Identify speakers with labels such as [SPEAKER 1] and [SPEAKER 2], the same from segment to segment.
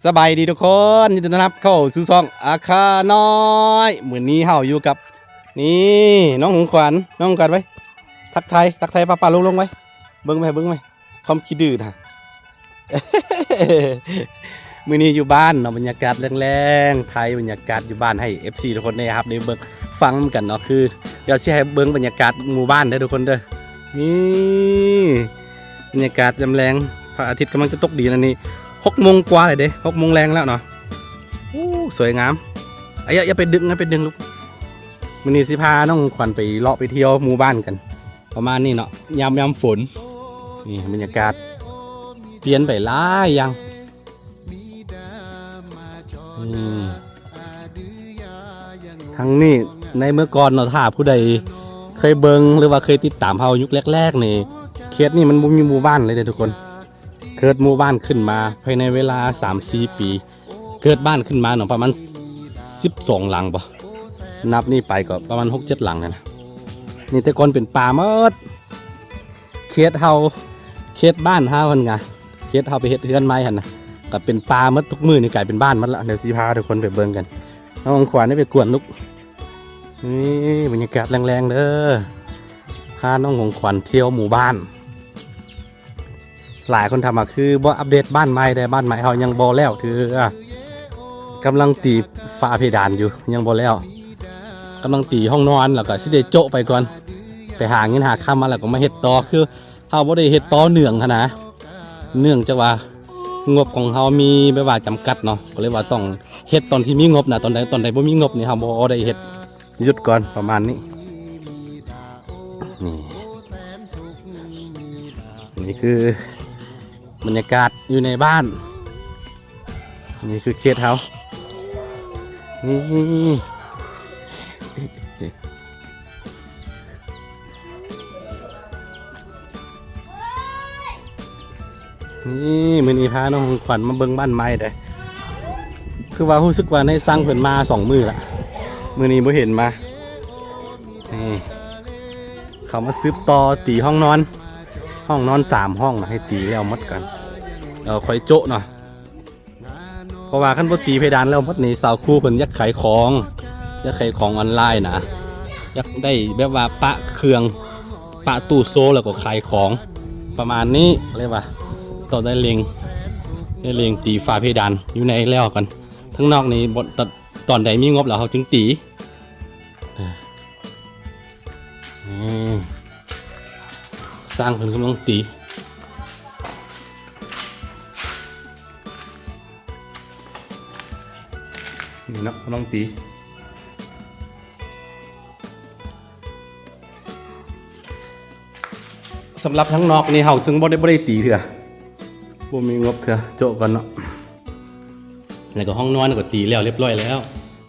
[SPEAKER 1] สบายดีทุกคนยินดีต้อนรับเข้าสู่ช่องอาคาน้อยเหมือนนี้เฮาอยู่กับนี่น้องของขวัญไว้ทักทายป้าลงไว้เบิ้งไหมความคิดดื้อนะ มื้อนี้อยู่บ้านเนาะบรรยากาศแรงๆไทยบรรยากาศอยู่บ้านให้ FC ทุกคนได้ครับได้เบิ่งฟังกันเนาะคือเดี๋ยวสิให้เบิ่งบรรยากาศหมู่บ้านเด้อทุกคนเด้อนี่บรรยากาศยามแลงพระอาทิตย์กำลังจะตกดินอันนี้6 โมงกว่าเลยเด้6 โมงแรงแล้วเนาะสวยงามอย่าไปดึงลูกมื้อนี้สิพาน้องขวัญไปเลาะไปเที่ยวหมู่บ้านกัน ประมาณนี้เนาะยามฝนนี่บรรยากาศเปลี่ยนไปหลายอย่างทั้งนี้ในเมื่อก่อนเนาะถ้าผู้ใดเคยเบิงหรือว่าเคยติดตามเฮายุคแรกๆนี่เขตนี่มันบ่มีหมู่บ้านเลยเด้อทุกคนเกิดหมู่บ้านขึ้นมาภายในเวลา 3-4 ปีเกิดบ้านขึ้นมาเนาะประมาณ12 หลังป่ะนับนี่ไปก็ประมาณ 6-7 หลังนะนี่แต่ก่อนเป็นป่าหมดเขตบ้านเฮาหั่นไงเขตเฮาไปเฮ็ดเรือนไม้หั่นน่ะก็เป็นป่าหมดทุกมื้อนี่กลายเป็นบ้านหมดละเดี๋ยวสิพาทุกคนไปเบิ่งกันน้องขวัญได้ไปกวนลูกนี่บรรยากาศแรงๆเด้อพาน้องของขวัญเที่ยวหมู่บ้านหลายคนทำมาคือบ่อัปเดตบ้านใหม่แต่บ้านใหม่เขายังบ่แล้วคือกำลังตีฝาเพดานอยู่ยังบ่แล้วกำลังตีห้องนอนแล้วก็สิได้โจะไปก่อนไปหาเงินหาค่ามาแล้วก็มาเฮ็ดต่อคือเฮาบ่ได้เฮ็ดต่อเนื่องขนาดเนื่องจากว่างบของเฮามีแบบว่าจำกัดเนาะก็เลยว่าต้องเฮ็ดตอนที่มีงบนะตอนใดบ่มีงบนี่เฮาบ่ได้เฮ็ดหยุดก่อนประมาณนี้นี่คือบรรยากาศอยู่ในบ้านนี่คือเขตเฮานี่มื้อนี้พาน้องขวัญมาเบิ่งบ้านไม้เด้อคือว่ารู้สึกว่าในสร้างเพิ่นมา2 มื้อละมื้อนี้บ่เห็นมานี่เขามาซื้อต่อตีห้องนอน3 ห้องนะให้ตีแล้วหมดกันค่อยโจะเนาะเพราะว่าขั้นบ่ตีเพดานแล้วหมดนี่สาวคู่เพิ่นอยากขายของออนไลน์นะอยากได้แบบว่าปะเครื่องปะตู้โซแล้วก็ขายของประมาณนี้เรียกว่าต่อได้เล็งตีฝาเพดานอยู่ในแล้วกันทั้งนอกนี้ตอนใดมีงบแล้วเขาจึงตีสร้างเพิ่นกำลังตีนี่เนาะกำลังตีสำหรับทั้งนอกนี่เฮาซึ่งบ่ได้ตีเถื่อบ่มีงบเถื่อโจะกันเนาะแล้วก็ห้องนอนก็ตีแล้วเรียบร้อยแล้ว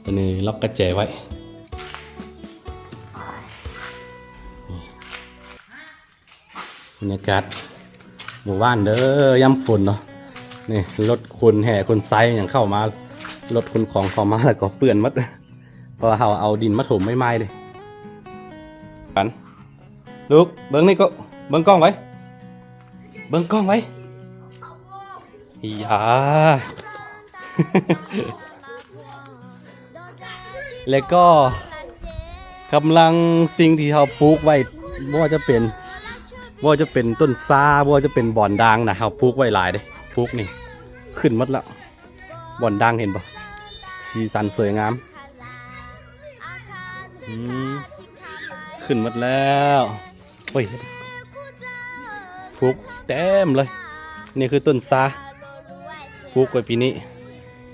[SPEAKER 1] ตอนนี้ล็อกกระแจไว้บรรยากาศหมู่บ้านเด้อย่ำฝนเนาะนี่รถคนแห่คนไซอย่างเข้ามารถคนของเข้ามาแล้วก็เปื้อนมัดเพราะเขาเอาดินมาถมไม่ไหม้เลยกันลูกเบิ้งนี่ก็เบิ้งกล้องไว้อย่า แล้วก็กำลังสิ่งที่เขาปลูกไว้ว่าจะเป็นต้นซาว่าจะเป็นบ่อนด่างนะเขาปลูกไว้หลายเลยปลูกนี่ขึ้นหมดแล้วบ่อนด่างเห็นปะสีสันสวยงามขึ้นหมดแล้วโอ้ยปลูกเต็มเลยนี่คือต้นซาปลูกไว้ปีนี้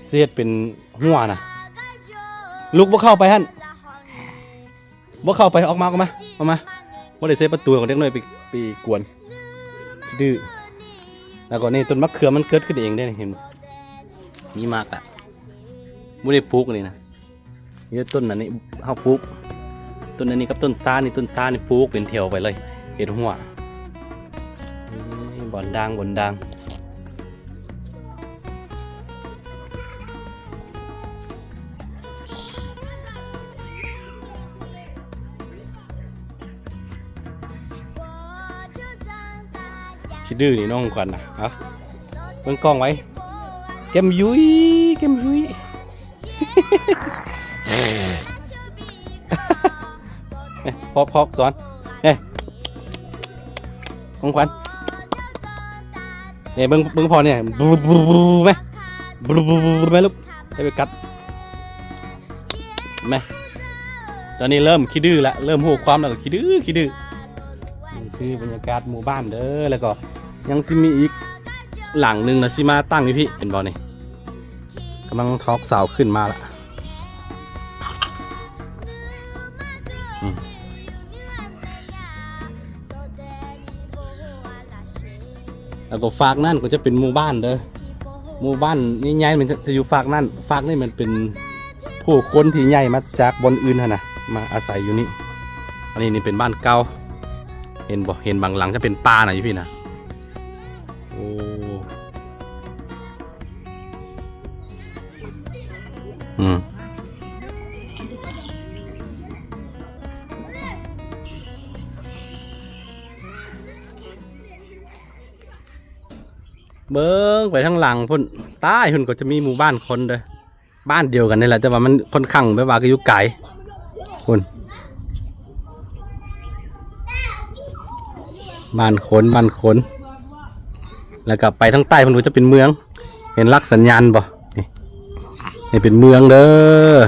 [SPEAKER 1] เสียดเป็นหัวนะลูกบ่เข้าไปฮั่นบ่เข้าไปออกมาว่าได้เซฟประตูของเด็กน้อยไปกวนดื้อแล้วก็นี่ต้นมะเขือมันเกิดขึ้นเองได้เห็นนี่มากอ่ะไม่ได้ปลูกเลยนะนี่ต้นอันนี้เขาปลูกต้นอันนี้กับต้นซานี่ปลูกเป็นแถวไปเลยเห็นหัวบ่อนด่างคิดดื้อนี่น้องขวัญนะเอาเบิ่งกล้องไว้ เกมยุ้ยเกมยุ้ยพอกสอนของขวัญเบิ้งพอเนี่ยบูไหมบูไหมลูกจะไปกัดไหมตอนนี้เริ่มขี้ดื้อแล้วเริ่มหูความแล้วก็ขี้ดื้อนี่คือบรรยากาศหมู่บ้านเด้อแล้วก็ยังซิมีอีกหลังหนึ่งนะซิมาตั้งพี่เห็นบอลนี่กำลังทอกเสาขึ้นมาละแล้วก็ฝากนั่นก็จะเป็นหมู่บ้านเด้อหมู่บ้านนี่ใหญ่มันจะอยู่ฝากนั่นฝากนี่มันเป็นผู้คนที่ใหญ่มาจากบนอื่นนะมาอาศัยอยู่นี่อันนี้เป็นบ้านเก่าเห็นบ่เห็นบางหลังจะเป็นป่าหน่อยพี่นะโอ้เบิ้งไปทางหลังพุ่นใต้พุ่นก็จะมีหมู่บ้านคนเด้อบ้านเดียวกันนี่แหละแต่ว่ามันค่อนข้างแบบว่าก็อยู่ไกลพุ่นบ้านคนแล้วก็ไปทางใต้พุ่นก็จะเป็นเมืองเห็นลักษณ์สัญญาณบ่นี่เป็นเมืองเด้อ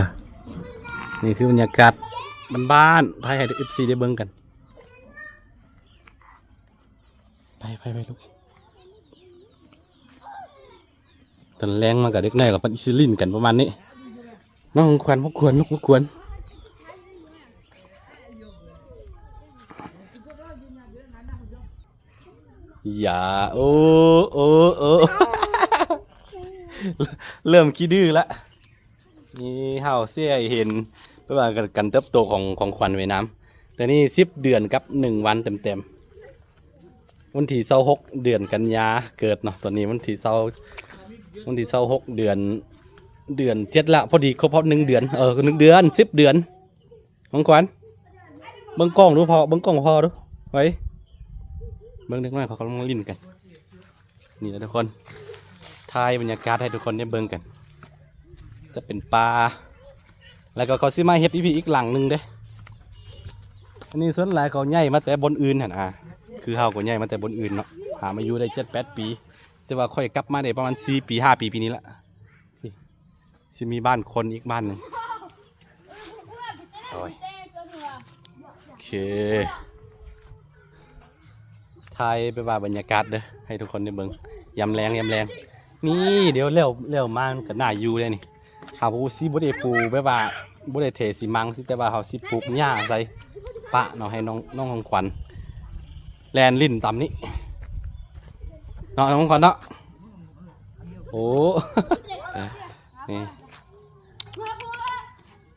[SPEAKER 1] นี่คือบรรยากาศบ้านๆให้FCได้เบิ้งกันไปลูกตอนแรงมากับเด็กน้อยกับปันอิซิลินกันประมาณนี้น้องควันพวกควรอย่าโอ้ เริ่มขี้ดื้อละนี่เฮาเสียเห็นเพื่อว่ากันเติบโตของขวัญไว้น้ำแต่นี่10 เดือนกับ1 วันเต็มวันที่26 เดือนกันยาเกิดเนาะตอนนี้วันที่26 เดือน7ละพอดีครบ1 เดือน1 เดือน10 เดือนของขวัญเบิ้งกล้องดูพอเบิ้งกล้องพอดูไว้เบิ้งเด็กน้อยเขากำลังลิ้นกันนี่นะทุกคนถ่ายบรรยากาศให้ทุกคนได้เบิ้งกันจะเป็นปลาแล้วก็เขาซื้อมาเฮ็ดอีกหลังหนึ่งเด้อันนี้ส่วนหลายเขาใหญ่มาแต่บนอื่นหั่นคือเฮาก็ใหญ่มาแต่บนอื่นเนาะหามาอยู่ได้7-8 ปีแต่ว่าค่อยกลับมาได้ประมาณ4 ปี5 ปีปีนี้ละจะมีบ้านคนอีกบ้านหนึ่งโอเคถ่ายไปว่าบรรยากาศเด้อให้ทุกคนได้เบิ่งยำแรงนี่เดี๋ยวเร็วมากับหน้าอยู่เลยนี่เฮาสิบ่ได้ปลูกแบบว่าบ่ได้เทสิมังสิแต่ว่าเฮาสิปลูกหญ้าใส่ปะเนาะให้น้องของขวัญแลนลิ้นต่ำนี้เนาะของขวัญเนาะโอ้ นี่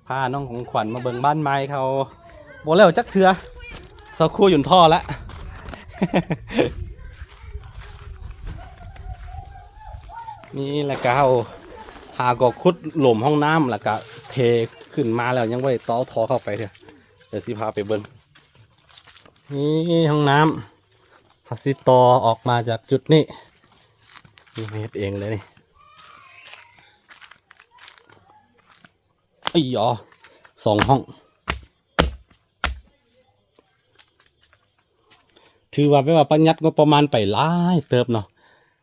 [SPEAKER 1] พาน้องของขวัญมาเบิ่งบ้านไม้เขาบอกแล้วจักเถื่อสักครู่หยุ่นท่อแล้ว นี่แหละก็เอาหาก็ขุดหลุมห้องน้ำแล้วก็เทขึ้นมาแล้วยังไม่ได้ต่อท่อเข้าไปเถอะเดี๋ยวสิพาไปเบิ่งนี่ห้องน้ำพาสิต่อออกมาจากจุดนี้นี่เฮ็ดเองเลยนี่ไอ้ยอ2 ห้องถือว่าไม่ว่าประหยัดก็ประมาณไปหลายเติบเนาะ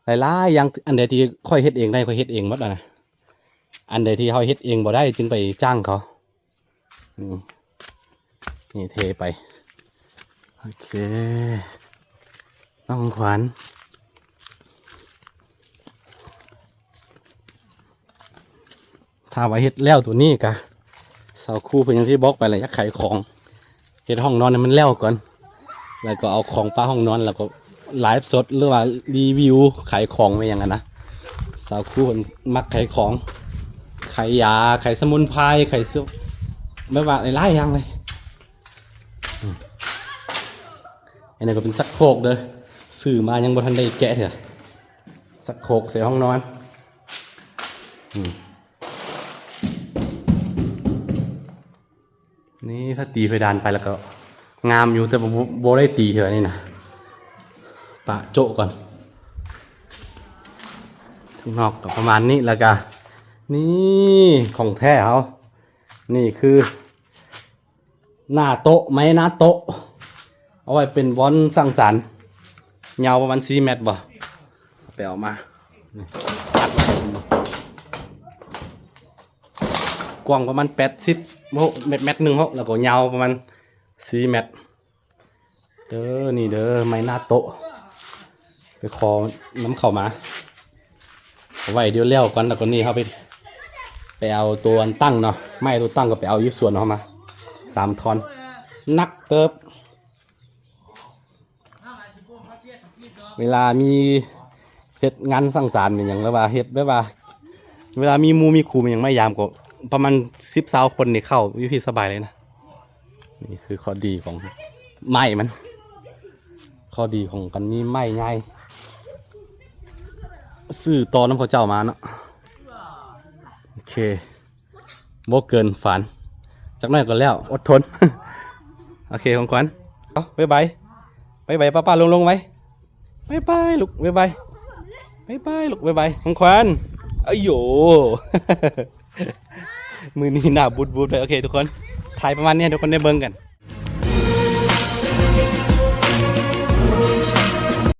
[SPEAKER 1] หลายอย่างอันใดที่ค่อยเฮ็ดเองได้ค่อยเฮ็ดเองหมดนะอันใดที่เขาเฮ็ดเองบ่ได้จึงไปจ้างเขานี่เทไปโอเคน้องขวัญถ้าว่าเฮ็ดแล้วตัวนี้กะเสาคู่เพื่อนอย่างที่บอกไปเลยยักไขของเฮ็ดห้องนอนเนี่ยมันแล้วก่อนแล้วก็เอาของป้าห้องนอนแล้วก็ไลฟ์สดหรือว่ารีวิวขายของไปอย่างนั้นนะเสาคู่มักขายของขายยาขายสมุนไพรขายซุปไม่ว่าหลายอย่างเลยอันนี้ก็เป็นสักโครกเด้อซื้อมายังบ่ทันได้แกะเถอะสักโครกใส่ห้องนอนนี่ถ้าตีเพดานไปแล้วก็งามอยู่แต่โบได้ตีเถอะนี่นะปะโจก่อน นอกก็ประมาณนี้แล้วก็นี่ของแท้เขานี่คือหน้าโต๊ะไม้หน้าโต๊ะเอาไว้เป็นบอลสร้างสรรค์ยาวประมาณ4 เมตรบ่ไปเอามานี่ตัดไว้กว้างประมาณ80เมตรหนึ่งแล้วก็ยาวประมาณ4 เมตรเด้อนี่เด้อไม้หน้าโต๊ะไปขอน้ำเข้ามาเอาไว้เดี๋ยวเลี้ยวก่อนแล้วก็นี่เขาไปเอาตัวตั้งเนาะไม้ตัวตั้งก็ไปเอาอยู่ส่วนเขามา3 ท่อนนักเติบเวลามีเฮ็ดงานสังสรรค์อย่างแล้วว่าเฮ็ดแบบว่าเวลามีมีครูมันยังไม่ยามก็ประมาณ10-20 คนนี่เข้าวิธีสบายเลยนะนี่คือข้อดีของไม้มันข้อดีของกันมีไม้ง่ายซื้อตอน้ำเขาเจ้ามาเนาะโอเคโบเกินฝันจักหน่อยก็แล้วอดทน โอเคของขวัญเอาบ๊ายบายป้าลงไว้บ๊ายบายลูกบ๊ายบายลูกบ๊ายบายของขวัญอ้ยโย มือนี้หน้าบูดเลยโอเคทุกคนถ่ายประมาณนี้ทุกคนได้เบิ่งกัน